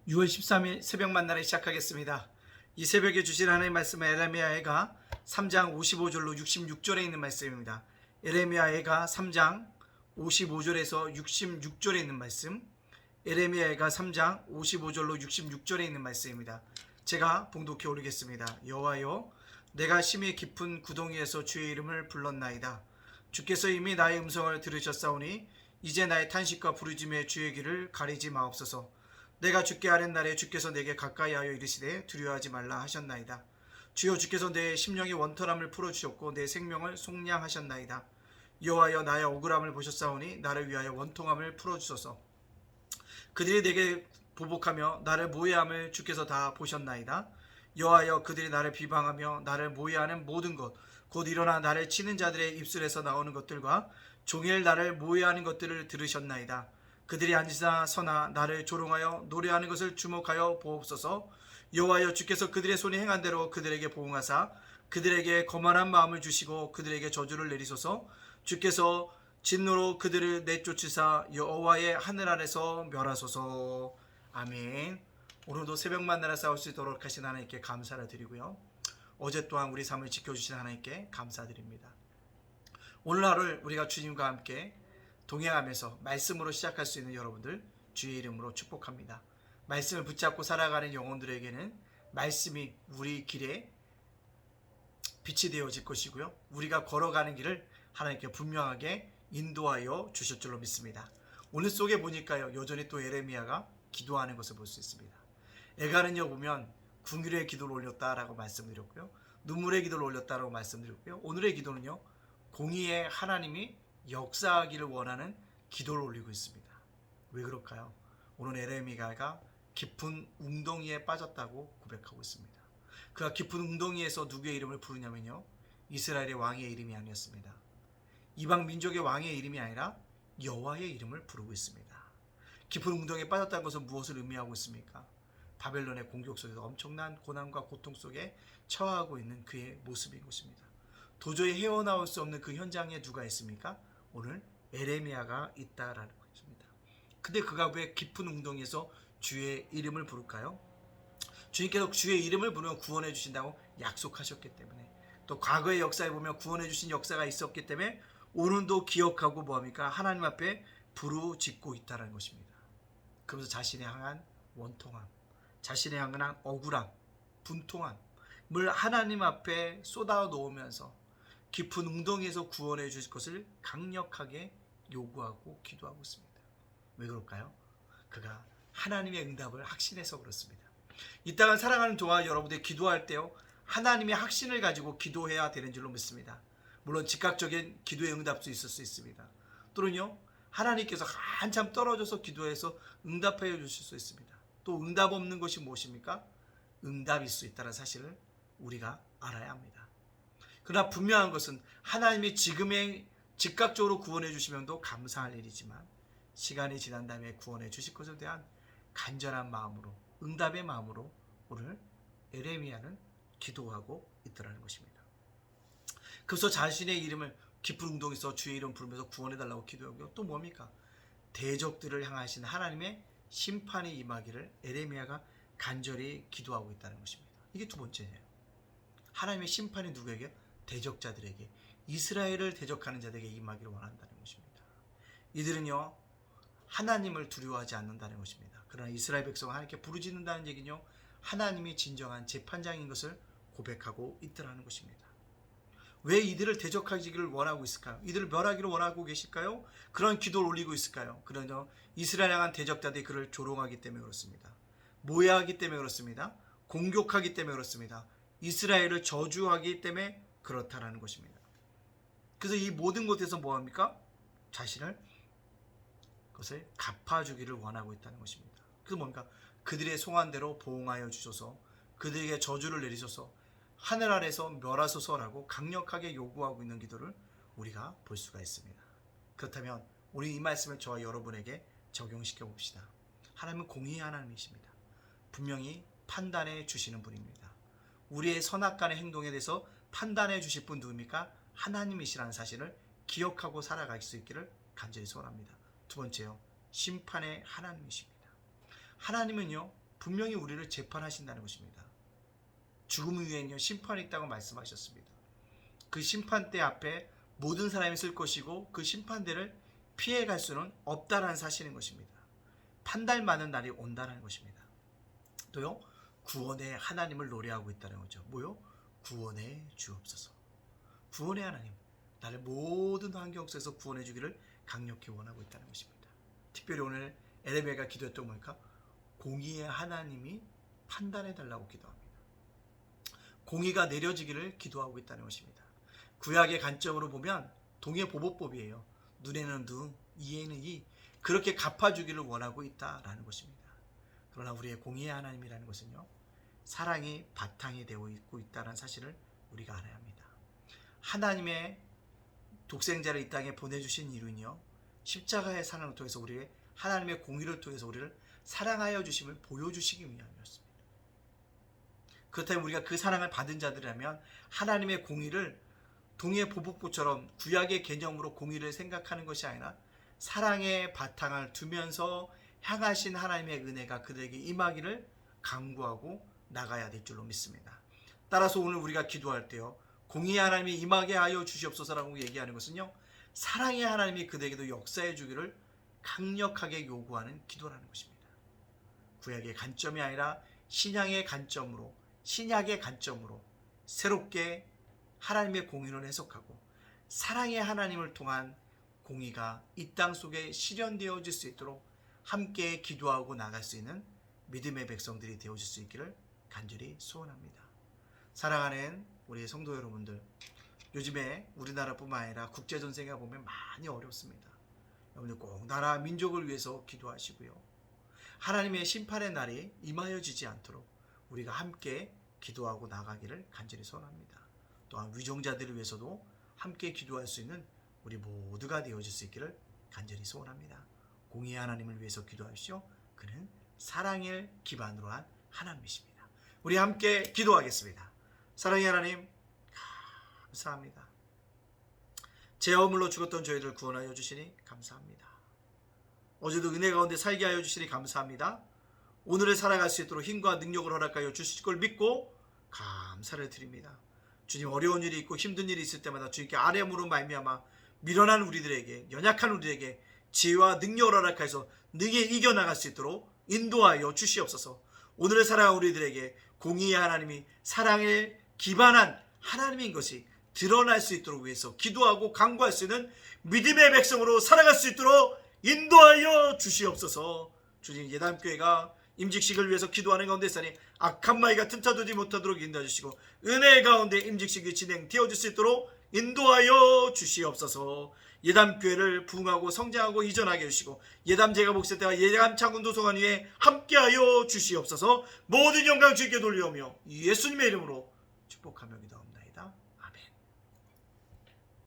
6월 13일 새벽 만나를 시작하겠습니다. 이 새벽에 주신 하나님의 말씀은 에레미야해가 3장 55절로 66절에 있는 말씀입니다. 에레미야해가 3장 55절에서 66절에 있는 말씀, 에레미야해가 3장 55절로 66절에 있는 말씀입니다. 제가 봉독해 오르겠습니다. 여호와여, 내가 심히 깊은 구덩이에서 주의 이름을 불렀나이다. 주께서 이미 나의 음성을 들으셨사오니 이제 나의 탄식과 부르짖음의 주의 귀를 가리지 마옵소서. 내가 주께 아랫날에 주께서 내게 가까이하여 이르시되 두려워하지 말라 하셨나이다. 주여, 주께서 내 심령의 원털함을 풀어주셨고 내 생명을 속량하셨나이다. 여호와여, 나의 억울함을 보셨사오니 나를 위하여 원통함을 풀어주소서. 그들이 내게 보복하며 나를 모해함을 주께서 다 보셨나이다. 여호와여, 그들이 나를 비방하며 나를 모해하는 모든 것, 곧 일어나 나를 치는 자들의 입술에서 나오는 것들과 종일 나를 모해하는 것들을 들으셨나이다. 그들이 앉으나 서나 나를 조롱하여 노래하는 것을 주목하여 보옵소서. 여호와여, 주께서 그들의 손이 행한 대로 그들에게 보응하사 그들에게 거만한 마음을 주시고 그들에게 저주를 내리소서. 주께서 진노로 그들을 내쫓으사 여호와의 하늘 아래서 멸하소서. 아멘. 오늘도 새벽 만나라 싸울 수 있도록 하신 하나님께 감사를 드리고요, 어제 또한 우리 삶을 지켜주신 하나님께 감사드립니다. 오늘 하루를 우리가 주님과 함께 동행하면서 말씀으로 시작할 수 있는 여러분들 주의 이름으로 축복합니다. 말씀을 붙잡고 살아가는 영혼들에게는 말씀이 우리 길에 빛이 되어질 것이고요, 우리가 걸어가는 길을 하나님께 분명하게 인도하여 주실 줄로 믿습니다. 오늘 속에 보니까요, 여전히 또 에레미야가 기도하는 것을 볼 수 있습니다. 애가는요, 보면 궁율의 기도를 올렸다라고 말씀드렸고요, 눈물의 기도를 올렸다라고 말씀드렸고요, 오늘의 기도는요, 공의의 하나님이 역사하기를 원하는 기도를 올리고 있습니다. 왜 그럴까요? 오늘 에레미야가 깊은 웅덩이에 빠졌다고 고백하고 있습니다. 그가 깊은 웅덩이에서 누구의 이름을 부르냐면요, 이스라엘의 왕의 이름이 아니었습니다. 이방 민족의 왕의 이름이 아니라 여호와의 이름을 부르고 있습니다. 깊은 웅덩이에 빠졌다는 것은 무엇을 의미하고 있습니까? 바벨론의 공격 속에서 엄청난 고난과 고통 속에 처하고 있는 그의 모습인 것입니다. 도저히 헤어나올 수 없는 그 현장에 누가 있습니까? 오늘 에레미야가 있다라는 것입니다. 근데 그가 왜 깊은 웅덩이에서 주의 이름을 부를까요? 주님께서 주의 이름을 부르면 구원해 주신다고 약속하셨기 때문에, 또 과거의 역사에 보면 구원해 주신 역사가 있었기 때문에 오늘도 기억하고 뭐합니까? 하나님 앞에 부르짖고 있다는 것입니다. 그러면서 자신의 향한 원통함, 자신의 향한 억울함, 분통함을 하나님 앞에 쏟아 놓으면서 깊은 웅덩이에서 구원해 주실 것을 강력하게 요구하고 기도하고 있습니다. 왜 그럴까요? 그가 하나님의 응답을 확신해서 그렇습니다. 이 땅을 살아가는 동안 여러분들이 기도할 때요, 하나님의 확신을 가지고 기도해야 되는 줄로 믿습니다. 물론 즉각적인 기도의 응답도 있을 수 있습니다. 또는요, 하나님께서 한참 떨어져서 기도해서 응답해 주실 수 있습니다. 또 응답 없는 것이 무엇입니까? 응답일 수 있다는 사실을 우리가 알아야 합니다. 그러나 분명한 것은 하나님이 지금의 즉각적으로 구원해 주시면도 감사할 일이지만, 시간이 지난 다음에 구원해 주실 것에 대한 간절한 마음으로, 응답의 마음으로 오늘 에레미야는 기도하고 있더라는 것입니다. 그래서 자신의 이름을 깊은 웅덩이에서 주의 이름 부르면서 구원해 달라고 기도하고요, 또 뭡니까? 대적들을 향하신 하나님의 심판이 임하기를 에레미야가 간절히 기도하고 있다는 것입니다. 이게 두 번째예요. 하나님의 심판이 누구에게? 대적자들에게, 이스라엘을 대적하는 자들에게 임하기를 원한다는 것입니다. 이들은요, 하나님을 두려워하지 않는다는 것입니다. 그러나 이스라엘 백성은 하나님께 부르짖는다는 얘기는요, 하나님이 진정한 재판장인 것을 고백하고 있더라는 것입니다. 왜 이들을 대적하기를 원하고 있을까요? 이들을 멸하기를 원하고 계실까요? 그런 기도를 올리고 있을까요? 그러나 이스라엘 향한 대적자들이 그를 조롱하기 때문에 그렇습니다. 모해하기 때문에 그렇습니다. 공격하기 때문에 그렇습니다. 이스라엘을 저주하기 때문에 그렇다라는 것입니다. 그래서 이 모든 곳에서 뭐합니까? 자신을, 그것을 갚아주기를 원하고 있다는 것입니다. 그래서 뭔가 그들의 송한대로 보응하여 주소서, 그들에게 저주를 내리소서, 하늘 아래서 멸하소서라고 강력하게 요구하고 있는 기도를 우리가 볼 수가 있습니다. 그렇다면 우리 이 말씀을 저와 여러분에게 적용시켜 봅시다. 하나님은 공의의 하나님이십니다. 분명히 판단해 주시는 분입니다. 우리의 선악간의 행동에 대해서 판단해 주실 분 누굽니까? 하나님이시라는 사실을 기억하고 살아갈 수 있기를 간절히 소원합니다. 두 번째요, 심판의 하나님이십니다. 하나님은요, 분명히 우리를 재판하신다는 것입니다. 죽음 후에는요 심판이 있다고 말씀하셨습니다. 그 심판대 앞에 모든 사람이 쓸 것이고 그 심판대를 피해갈 수는 없다라는 사실인 것입니다. 판단받는 날이 온다는 것입니다. 또요 구원의 하나님을 노래하고 있다는 거죠. 뭐요? 구원해 주옵소서. 구원의 하나님, 나를 모든 환경 속에서 구원해 주기를 강력히 원하고 있다는 것입니다. 특별히 오늘 에레미야가 기도했던 거니까 공의의 하나님이 판단해 달라고 기도합니다. 공의가 내려지기를 기도하고 있다는 것입니다. 구약의 관점으로 보면 동의 보복법이에요. 눈에는 눈, 이에는 이, 그렇게 갚아주기를 원하고 있다라는 것입니다. 그러나 우리의 공의의 하나님이라는 것은요 사랑이 바탕이 되어 있다는 사실을 우리가 알아야 합니다. 하나님의 독생자를 이 땅에 보내주신 이유는요 십자가의 사랑을 통해서 우리의 하나님의 공의를 통해서 우리를 사랑하여 주심을 보여주시기 위함이었습니다. 그렇다면 우리가 그 사랑을 받은 자들이라면 하나님의 공의를 동의 보복법처럼 구약의 개념으로 공의를 생각하는 것이 아니라 사랑의 바탕을 두면서 향하신 하나님의 은혜가 그들에게 임하기를 간구하고 나가야 될 줄로 믿습니다. 따라서 오늘 우리가 기도할 때요 공의의 하나님이 임하게 하여 주시옵소서라고 얘기하는 것은요 사랑의 하나님이 그들에게도 역사해 주기를 강력하게 요구하는 기도라는 것입니다. 구약의 관점이 아니라 신약의 관점으로 새롭게 하나님의 공의를 해석하고 사랑의 하나님을 통한 공의가 이 땅 속에 실현되어질 수 있도록 함께 기도하고 나갈 수 있는 믿음의 백성들이 되어질 수 있기를 간절히 소원합니다. 사랑하는 우리 성도 여러분들, 요즘에 우리나라뿐만 아니라 국제전쟁에 보면 많이 어렵습니다. 여러분들 꼭 나라 민족을 위해서 기도하시고요. 하나님의 심판의 날이 임하여지지 않도록 우리가 함께 기도하고 나가기를 간절히 소원합니다. 또한 위종자들을 위해서도 함께 기도할 수 있는 우리 모두가 되어질 수 있기를 간절히 소원합니다. 공의의 하나님을 위해서 기도하십시오. 그는 사랑을 기반으로 한 하나님이십니다. 우리 함께 기도하겠습니다. 사랑의 하나님 감사합니다. 죄와 허물로 죽었던 저희를 구원하여 주시니 감사합니다. 어제도 은혜 가운데 살게 하여 주시니 감사합니다. 오늘을 살아갈 수 있도록 힘과 능력을 허락하여 주실 걸 믿고 감사를 드립니다. 주님, 어려운 일이 있고 힘든 일이 있을 때마다 주님께 아뢰므로 말미암아 미련한 우리들에게, 연약한 우리에게 지혜와 능력을 허락하여서 능히 이겨나갈 수 있도록 인도하여 주시옵소서. 오늘을 살아간 우리들에게 공의의 하나님이 사랑을 기반한 하나님인 것이 드러날 수 있도록 위해서 기도하고 간구할 수 있는 믿음의 백성으로 살아갈 수 있도록 인도하여 주시옵소서. 주님, 예담교회가 임직식을 위해서 기도하는 가운데 있으니 악한 마귀가 틈타두지 못하도록 인도해 주시고 은혜 가운데 임직식이 진행되어질 수 있도록 인도하여 주시옵소서. 예담교회를 부흥하고 성장하고 이전하게 해주시고 예담제가 목사때와 예담 창군도서관 위에 함께하여 주시옵소서. 모든 영광 주께 돌려오며 예수님의 이름으로 축복하며 기도합니다.